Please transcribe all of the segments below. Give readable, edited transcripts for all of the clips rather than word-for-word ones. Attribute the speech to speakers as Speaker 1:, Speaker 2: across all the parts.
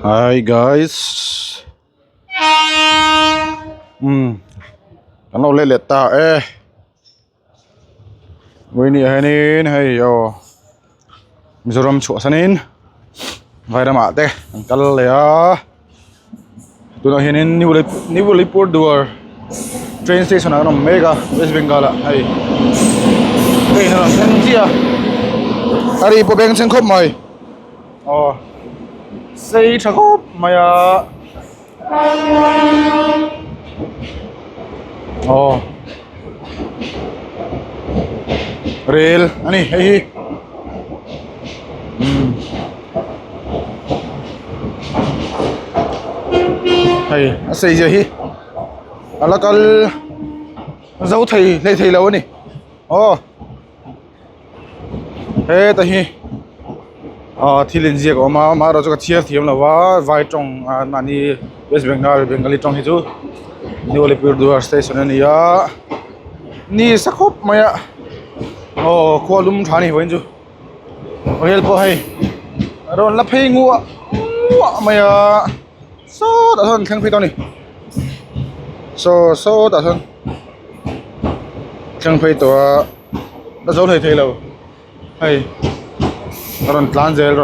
Speaker 1: Hi guys. Ano ulit ta Wini hanin hey yo. Mizoram chu sanin. Vai ra mate. Kal ya. Tuna hanin ni wali port duar. Train station ano mega West Bengal hey. Hey na sen chia. Ari po beng sen khop mai. Oh. Sei thakop maya. Oh. Rail ani hey. Hey, sei giờ hi. Ala kal dấu thầy lấy thầy lâu nè. Oh. Hey ta hi. Thì lên giặc mà rồi cho cái chia thiam là vai trong nani West Bengali trong hi chu. Ni Alipurduar station ni ya. Ni sakop maya. Kualum thani hoin chu. Rail po hay. Ron la phei ngu maya. So đã hơn thằng phi tao nè. So đã hơn. Thằng phi tao đã dấu thầy lâu. Hay. Ron tlan gel.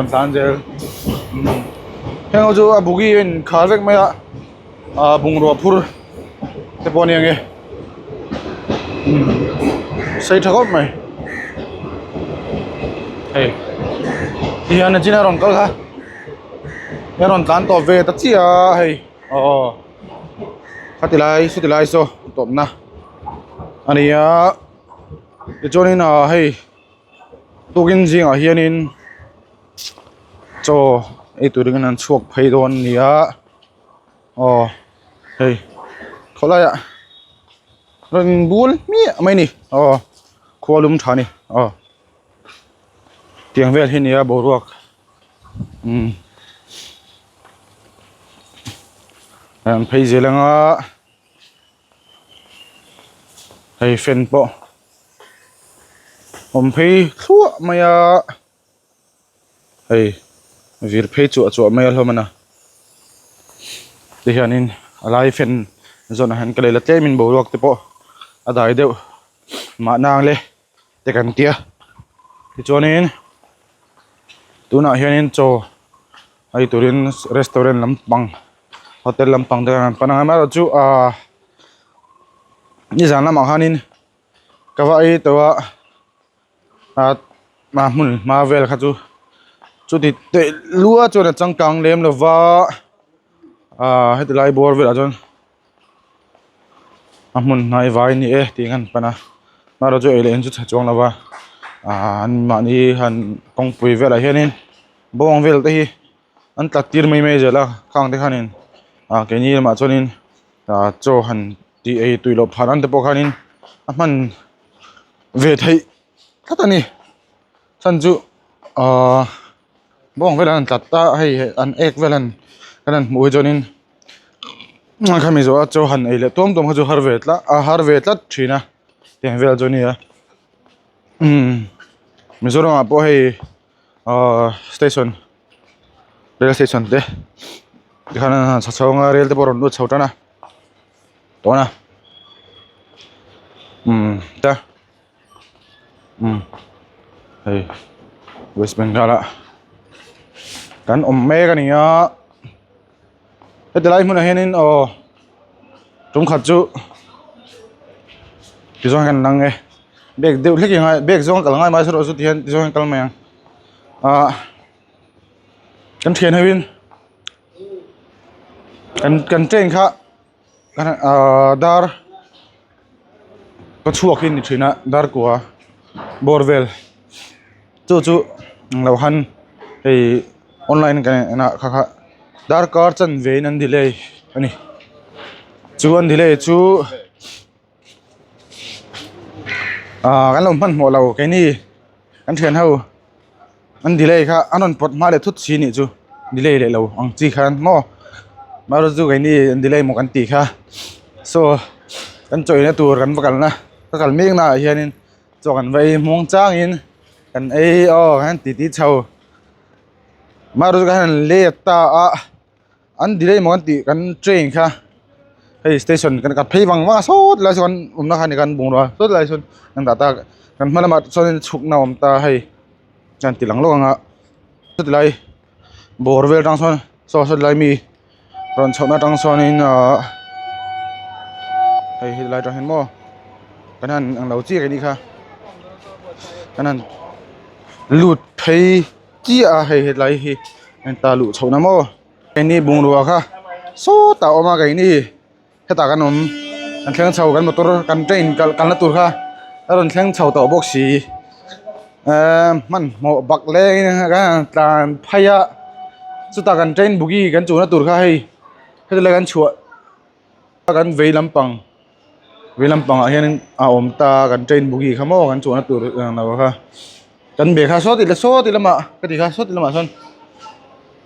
Speaker 1: Hang au chu abugi in kharek maya. Bungro phur. Te poni ange. Sei thakop mai. Hey. Iya na jina ron kal ha. Ya ron tlan to ve ta chia hey. Khatilai so top na. Ani ya. Cho nên là hey. Tugin jing a hianin cho ei tu ring an chuak phei don nia. Hey. Kholai ya. Ron bul mi mai ni. Kualum thani. Tiang vel hin ya boruak. An phei zelanga. Hey fen po. Phei thua maya. Hey vir phei chu maya hlomana. Ti hianin alai fen zona han kale la tlemin boruak te po. Adai deuh ma nang le te kan tia. Ti chonin tuna hianin cho ai turin restaurant lampang hotel lampang de panang ma chu ni zana ma hanin kawai tawa ma vel kha chu ti te lua chu na changkang lem lova hetlai bor vel ajon amun nai vai ni ti ngan pana ma ro chu ele en chu chong lova an ma ni han kong pui vel a hianin bong vel te hi an tlatir mai jela khang te khanin ke ni ma chonin cho han ti ei tuilo phanan te po khanin aman ve thei thatani sanju bong velan tlatta hei an ek velan kanan mui jonin khami zo cho han ei le tom ha jo har vetla thina te vel jonia Mizoram apo hei station rail station te dikhana chawanga rail te poron no chhotana tona ta hey West Bengal kan mega niya hetlai mun hianin tum khachu tizong kan nange bek deu leki ngai bek zong kal ngai mai sro su tian tizong kal mayang kan thian hawin kan train kha kan dar ko chuakin ni thina dar kwa borvel chu lo han ei online kan na kha dar car chan vein an delay ani chu an delay chu kan lo man mo lo cái ni kan thian ho an delay kha anon pot ma le thut chi ni chu delay le lo ang chi khan mo ma ro chu cái ni an delay mo kan ti kha so kan choi na tur kan bakal na bakal ming na hianin cho kan vai mong chang in kan ei kan ti chau ma ro kan le ta an delay mo ti kan train kha hey station kan ka phei wang wa so la son na khan kan bung ro so la son kan ta kan malama son chuk na ta hey kan tilang lo nga so lai borvel tang son so lai mi ron chona tang son in hey lai tang hen mo kan han ang lau chi cái ni kha kan han lut phei chi a hey lai hi an ta lu chona mo cái ni bung ro kha so ta oma cái ni he ta kan an thleng chho kan motor kan train kan la tur kha ron thleng chho to box si man mo bak le ka tan phaya chu ta kan train bugi kan chu na tur kha hei he le kan chua kan veilampang a hian a om ta kan train bugi kha mo kan chu na tur na kha kan be kha so ti lama ka ti kha so ti lama son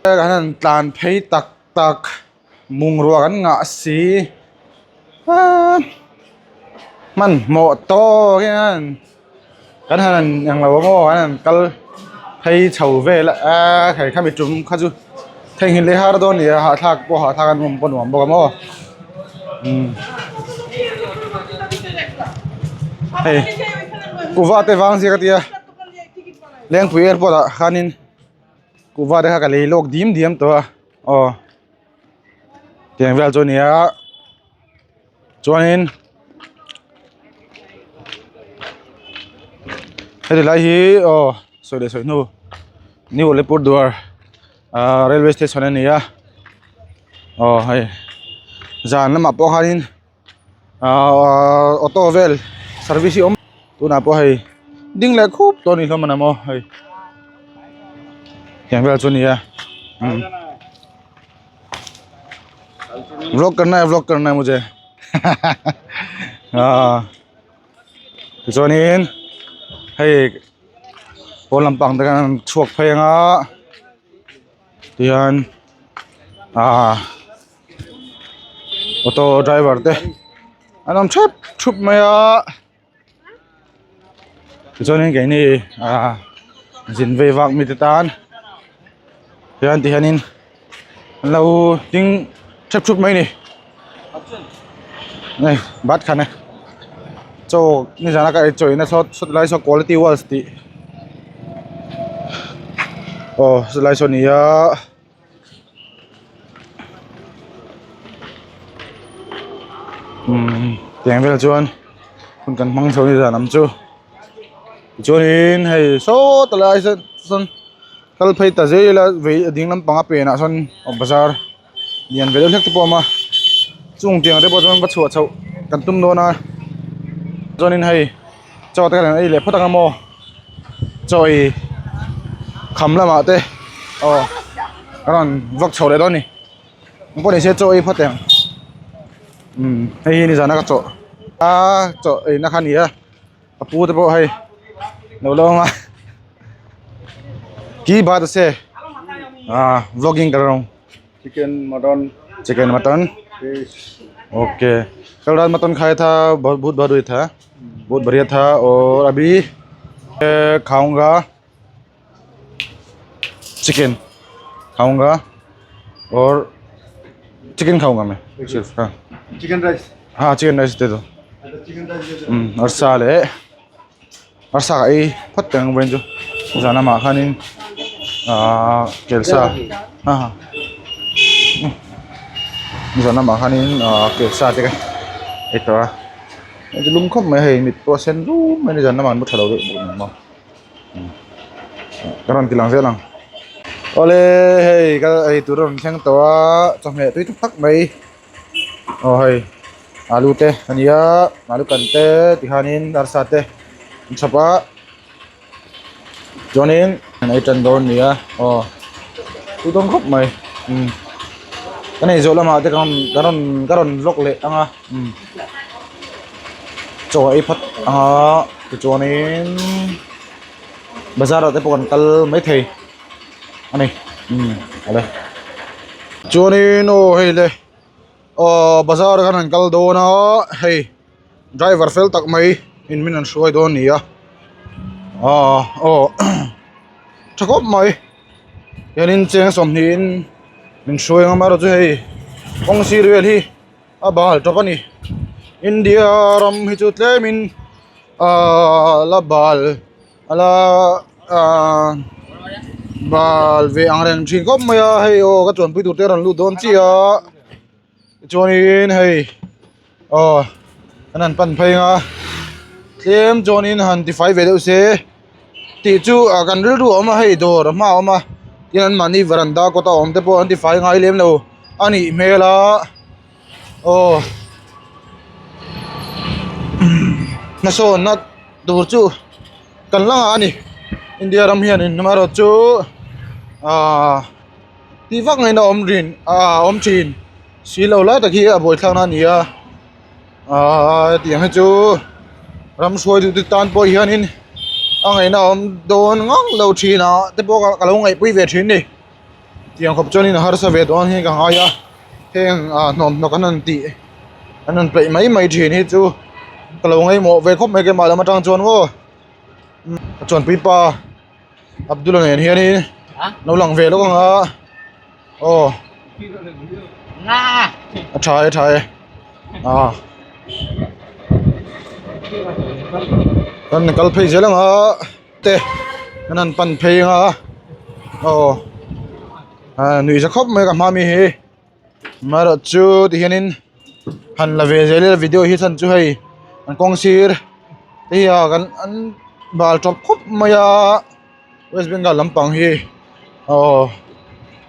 Speaker 1: kan tan phei tak mung ro kan nga si man mo to hian kan han yang lo mo kan kal phei chho ve la khai khami tum kha chu theng hin le har don ya ha thak po ha thakan mum pon mom bo mo hey kuwa te wang si ka tia leng pu airport a khanin kuwa de kha ka le lok dim to tiang vel chu nia chuanin hei lai hi soi nu new airport duar railway station ania hei zan lama po khanin auto vel service om tu na po hei ding le khup to ni hlom na mo hei tiang vel chu nia vlog करना है मुझे chonin hey Polampang ta kan chuak phainga tian auto driver te anam thup maya chonin cái ni jin ve wak mi te tan tian tianin lâu tiếng thup mấy nè này bắt khăn này cho như thế nào cái chơi nó sót lại số quality walls tí sót lại số này tiếng về là chuan kun cần mang số này ra nằm chu chuan hay số lại son kalau pay ta zai la ve ding lam panga pe na son bazar nian ve lek po ma chung tiang de bo jon ba chua chau kan tum do na jonin hay cho ta kan ai le photang mo choi kham la ma te karon vok chau le do ni mo ne se choi photang hay ni jana ka cho cho na khan ya apu te bo hay lo lo ma की बात से व्लॉगिंग कर रहा हूँ chicken mutton okay कल रात मटन खाया था बहुत बढ़िया था और अभी खाऊंगा चिकन खाऊंगा और चिकन खाऊंगा मैं सिर्फ चिकन राइस दे दो और साले और साई फटंग बंजो जाना माखानी kelsa sana makanin kelsa te kai ito itu lum khop mai hei mit percent lu mai jan naman mu thalo mo karan tilang zelang ole hei ka ai turon thang to chome tui thak mai hei alu te ania alu kan te tihanin darsa te chapa jonin này trần đồn nè tôi không khóc mày cái này rồi là mà cái con lốc lệ ăn cho ấy phát cái cho nên bây giờ là cái bọn cල් mấy thầy anh này ở đây cho nên hay đây bây giờ cái thằng cl đồ nó hay driver fail tắc mày in mình ăn xuôi đồ nè chắc góp mày cho nên trên sòng hin mình xuôi ngang mà rồi hey công si real hi à bà cho con đi India ram hi chút lệ mình la bal ala bal về ang ren chin có mày hay ô cái chuẩn bị tụt tiền lu don chi à cho nên hay anh ăn pan phai nga thêm cho nên hắn thì phải về đâu xe thì chú gần rửa ruộng mà hay đồ mà tiền anh mani veranda có tao ông thế bộ anh thì phải ngay lên đâu anh ý mê là na so na đồ chú cần lắm anh India ram hiền nhưng mà rồi chú thì vác ngày nào ông rìn ông chín xí lâu lại tại khi buổi sáng nay nhỉ tiếng hay chú ram xuôi từ tan bôi hiền in ngày nào ông đồn ngang lâu chín nào thế bộ cả lâu ngày bôi về chín đi tiếng khóc cho nên là har sa về đón hi cả hai à heng nôm nó cái anh ăn bậy mấy chín hết chú cả lâu ngày mò về khóc mấy cái mà làm trang chọn vô chọn pipa Abdullah này hiền đi nấu lằng về đó con
Speaker 2: Nga
Speaker 1: trái con cal phê dễ lắm tê con ăn pan phê nuôi sẽ khóc mấy cái mami he mà rồi chú thì hiện hắn là về dễ là video hi thân chú hay anh công sir thì con anh bảo chọc khóc mấy West Bengal lampang hi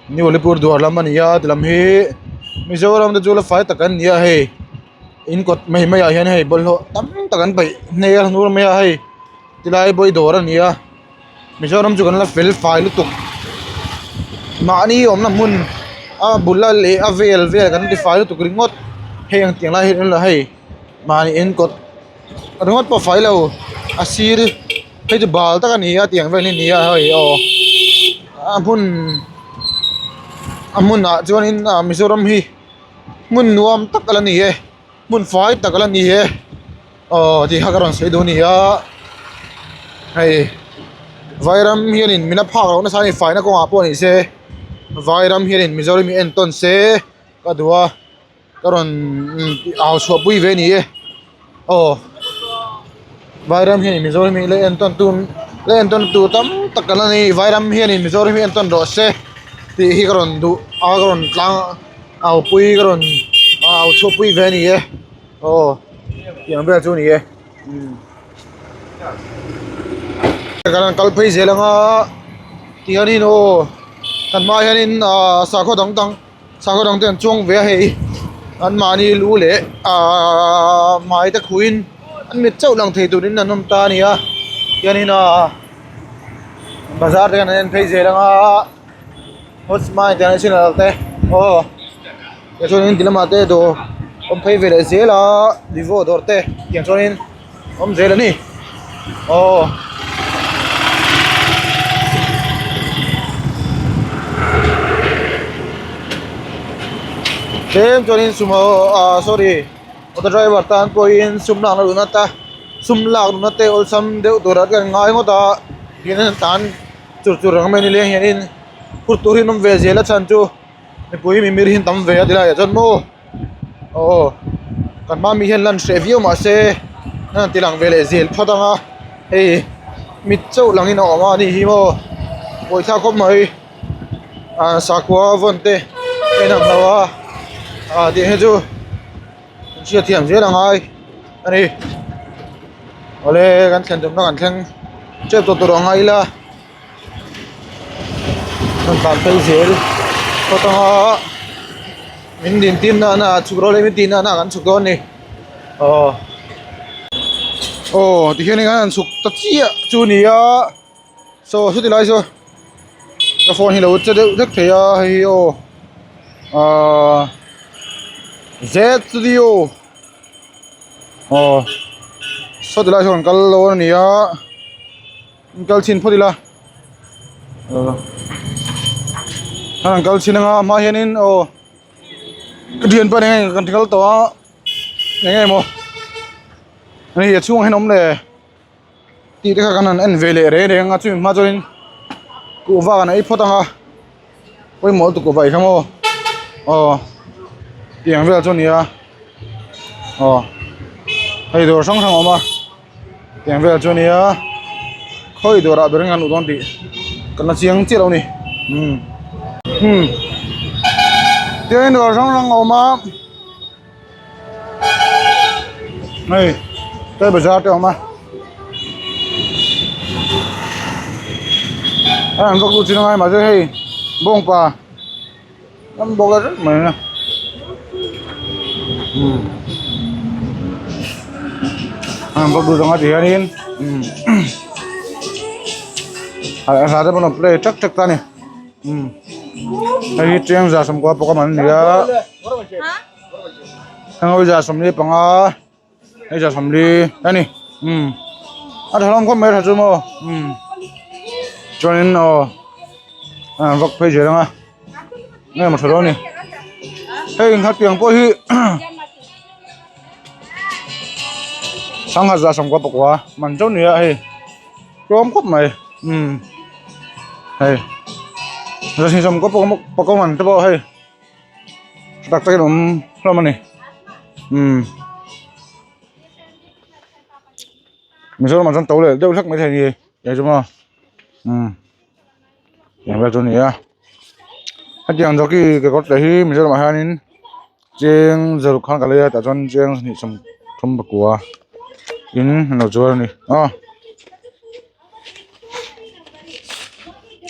Speaker 1: New Alipur Duar laman ya dilam hi Mizoram da jula fight takan ya he in kot mai ya hian he bolho tam takan bai ne nur me ya he tilai boy dor an ya Mizoram chu kan la fel file tuk mani om na mun bulla le avel kan ti file tuk ringot he ang tiang la he la he mani in kot ringot pa file lo asir he ju bal takan ya tiang vel ni ya he amun chuan in Mizoram hi mun nuam tak ala ni he mun fai tak ala ni he ti hakaron sei do ni ya hei vairam hianin mina phak ro na sai fai na ko nga po ni se vairam hianin Mizoram en ton se ka duwa karon aw so pui ve ni e vairam hianin Mizoram le en ton tu tam tak ala ni vairam hianin Mizoram en ton ro se thì hi karon du karon tlang au pui karon au cho pui ve ni e yang be chu ni e karon kal phei je langa ti hanin kan ma hanin sa kho dang ten chung ve hei an mani lu le mai ta khuin an mit chau lang thei turin an nom ta ni a yanin bazar te kan phei je langa Hotma International te cái cho nên làm thế đồ ông thấy về lại dễ là đi vô đổ te tiền cho nên ông dễ là nè thêm cho nên sorry auto driver tan point sum lang lu na ta sum lang lu na te ol sam deu to rat kan ngai ngo ta hian tan chur rang mai ni le hian Kurturin om về dễ là chăn chu, pui mi mir hin tam về đi lại chân mô, còn mà mi hin lần review mà xe, nên ti lang về lại dễ phát tăng à, hey, mít châu lang in ở mà đi hi mô, bồi thao có mấy, sa qua vân tê, cái nào đâu đi hết chu, chia thiểm dễ lang ai, anh đi, ole gan khen chúng nó gan khen, chơi tổ đó ngay là mình bạn thấy dễ có tao mình điền tin là chụp rồi mình tin là gắn chụp con này thì hiện nay gắn chụp tất chia chú này số thì lại rồi cái phone thì lâu chưa được rất thấy hay Z Studio số thì lại rồi cái lô này cái xin phút đi là cal sinanga ma hianin cái điện pa này kan thal to ngai mo ani chung henom le ti te kan an vele re nga chu ma join ku wa na i photanga oi mol tu ko vai khamo tiền về cho nia hay đồ xong xong mà tiền về cho nia khơi đồ đã bering anu don di kana siang chi lo ni tiền đồ xong xong mà này tới bây giờ tiêu mà anh vợ tôi chỉ nói mà chơi bông pa năm bông rất mày nè anh vợ tôi nói thì anh in anh sao thế bọn play chắc chắc ta nè cái chuyện ra xong qua Pokemon này á anh bây giờ xong đi bằng bây giờ xong đi đây nè anh thằng không mấy thằng chưa mà cho nên vật phải gì đó nghe một số đó nè hey hát tiếng bôi hi sáng hạt ra xong qua bọc quá mình chỗ này hey trốn cướp mày hey ra xin xong có bọc mình cho bao hey đặt tay nó mà này mình số mà dân tấu lại đâu sắc mấy thầy gì vậy chứ màอย่างแบบนี้อ่ะถ้าอย่างที่ก็ก็จะที่มีเรื่องมาให้นี่เจียงจะลุกข้างกันเลยแต่จนเจียงนี่ชมบักกัวอินเราจวนนี่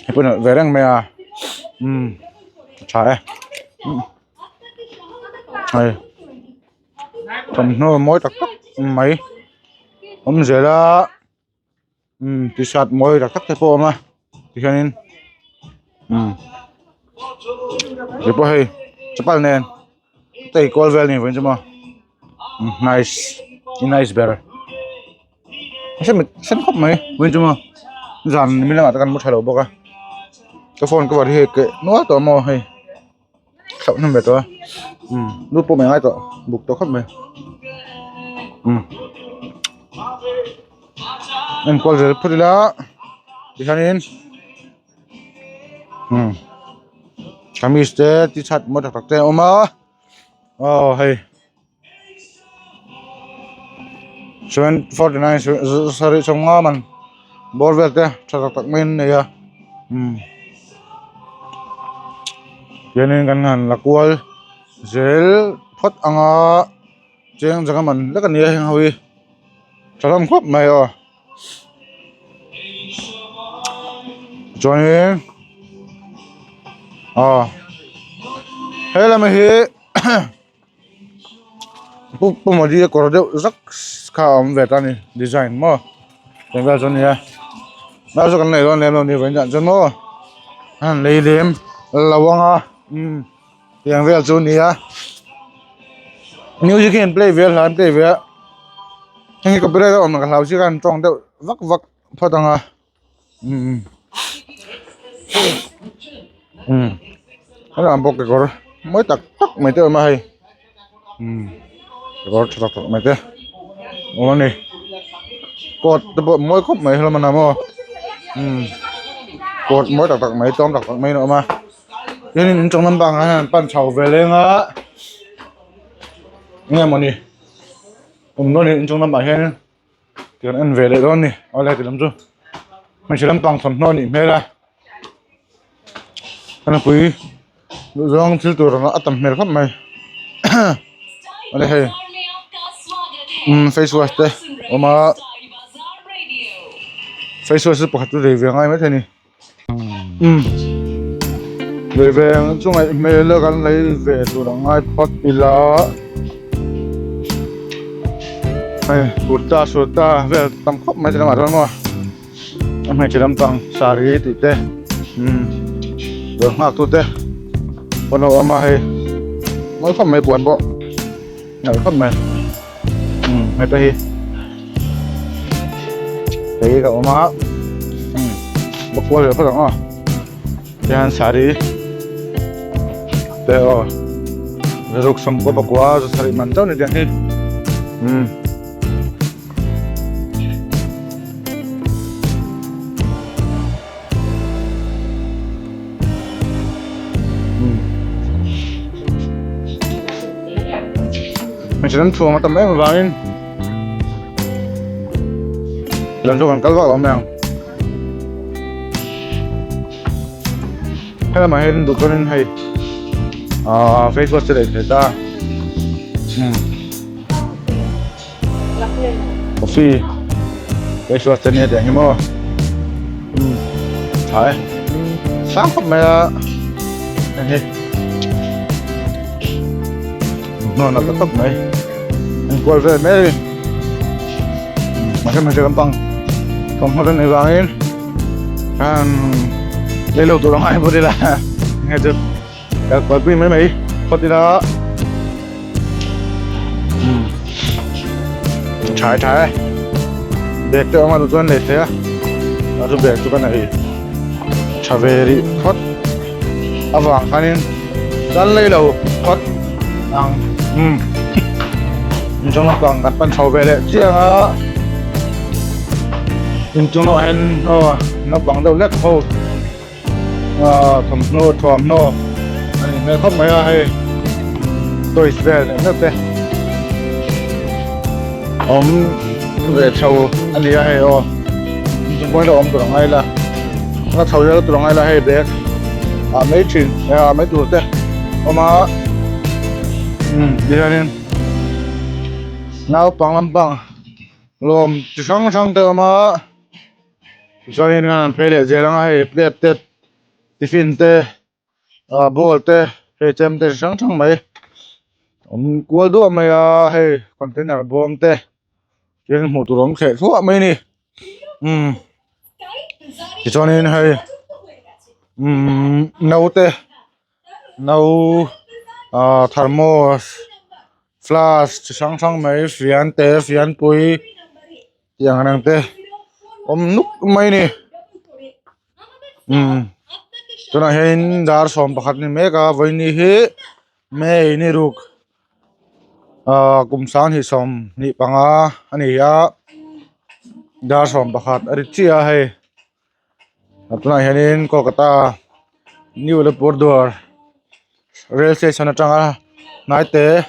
Speaker 1: ให้เพื่อนเวรังไหมอ่ะใช่ไอ้ทำโน้มวยตักไหมเสียละติดสัตว์มวยตักเทปโอมาที่แค่นี้เดี๋ยวพอให้จะปั้นเน้นแต่อีกอลเวลนี่เว้นใช่ไหมnice better ฉันคบไหมเว้นใช่ไหมจันไม่เล่นอะไรกันมุดฮัลโหลบอกอะตัวโฟนก็บอกที่เกะนัวตัวมอให้ขับนั่นแบบตัวรูปโปรแมงไอ้ตัวบุกตัวคบไหมนั่นกอลเวลพูดแล้วที่แค่นี้kami ste ti chat mo tak te oma hey 749 sorry songa man bor vel te chat tak min ne ya yenin kan han lakwal zel phot anga cheng janga man lakan ne hang hawi chalam khop mai join hay là mày bố mà đi có được rất khá về ta này design mà thành ra cho này bao giờ cái này luôn em đi với nhận cho nó anh lấy đêm là vong tiền về cho này nếu như cái play về là play về anh có biết đâu mà cái lao chỉ cần trong đâu vắt phát tăng nó làm bọc cái gói mới tắc mấy tơ mà hay cái gói tắc mấy tơ ô này cột bộ mỗi khúc mấy là mà nằm cột mỗi tắc mấy tôm tắc mấy nữa mà nên trong năm bằng anh pan chảo về lên á nghe mà nè nó nên trong năm bằng hết thì anh về lại đó nè ở đây thì làm chưa mình chỉ làm bằng phần nó nè mấy ra anh quý dòng thiếu tuổi nó tầm mệt lắm mày ở đây hay face wash đây mà face wash bỏ tôi để về ngay mấy thế này về chúng mày mày lỡ gắn lấy về tôi đang ngay pot pila mày sụt ta về tầm khóc mày chỉ làm gì thôi mà mày chỉ làm bằng sari thì thế được ngạc tôi thế còn đâu mà hay mới không mấy buồn bộ nhảy không mày mày thấy thấy cậu má bọc qua rồi phát động cái anh xả đi để rồi xong có bọc qua rồi xả đi mặn cháu này đi mình sẽ đánh thua mà tầm mấy mà vào in lần sau còn cắt vào nào hay là mà hay được cho nên hay Facebook sẽ để người ta coffee Facebook sẽ nghe tiếng mà phải sáng không mày này nó là tóc mày anh quay về mấy mà cái mình sẽ cầm bằng không có này vào in đây lâu tụi nó ai vô đây là nghe chưa các quay phim mấy mấy có gì đó trái trái để cho mà tụi con để thế nó giúp để tụi con này trở về đi thoát vàng cái nên rất lấy đầu thoát trong nó còn đặt bàn sầu về đấy chứ trong nó hen nó bằng đầu lết hồ thầm nô anh nghe không mấy hay tôi về nữa thế về sầu anh đi hay chúng tôi đâu tụi nó hay là nó sầu ra tụi nó hay là hay bé mấy chuyện mấy tuổi thế mà đi ra nên nào bằng bằng lom chỉ sang tới mà cho nên là phải để dễ lắm hay plate tiffin te bowl te hay chém te sang mấy cua đũa mấy hay container bom te trên một tủ đóng sẽ thuốc mấy nè chỉ cho nên hay nấu te nấu thermos flask sang mấy phiền te phiền pui yang nang te nút mấy nè cho nên hiện dar som pakhat ni meka voi ni hi me ni ruk kum san hi som ni panga ani ya dar som pakhat ari chia hai cho nên hiện Kolkata New Alipurduar rail station atanga nai te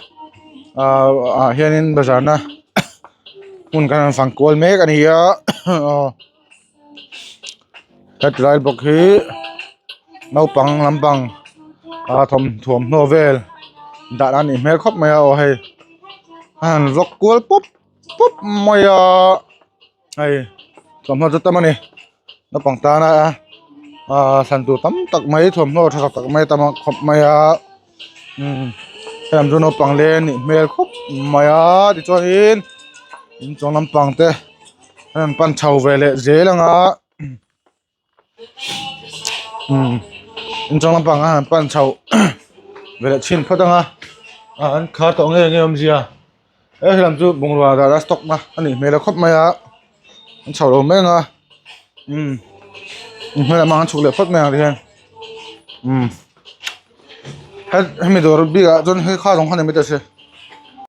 Speaker 1: hiện bazar na un kan phang kol mek ani ya cái drive bọc hi nấu bằng làm bằng thom novel đã ăn im hết khóc mày hay rock cool pop pop mày hay thom nó rất tâm này nó bằng ta na sản tụ tắm tắc mấy thom nó thật tắc mấy tắm khóc mày làm cho nó bằng lên email khóc mày thì cho in trong làm bằng thế làm pan chầu về lệ dễ lắm trong làm bằng pan chầu về lại chín phát tăng anh khá tổng nghe ông gì ấy làm cho bùng loa đã stock mà anh ấy mấy là khóc mày anh chầu đồ mấy hay là mang chụp lại phát mày thì hết mình đồ bị cả cho nên khá giống hơn này mới được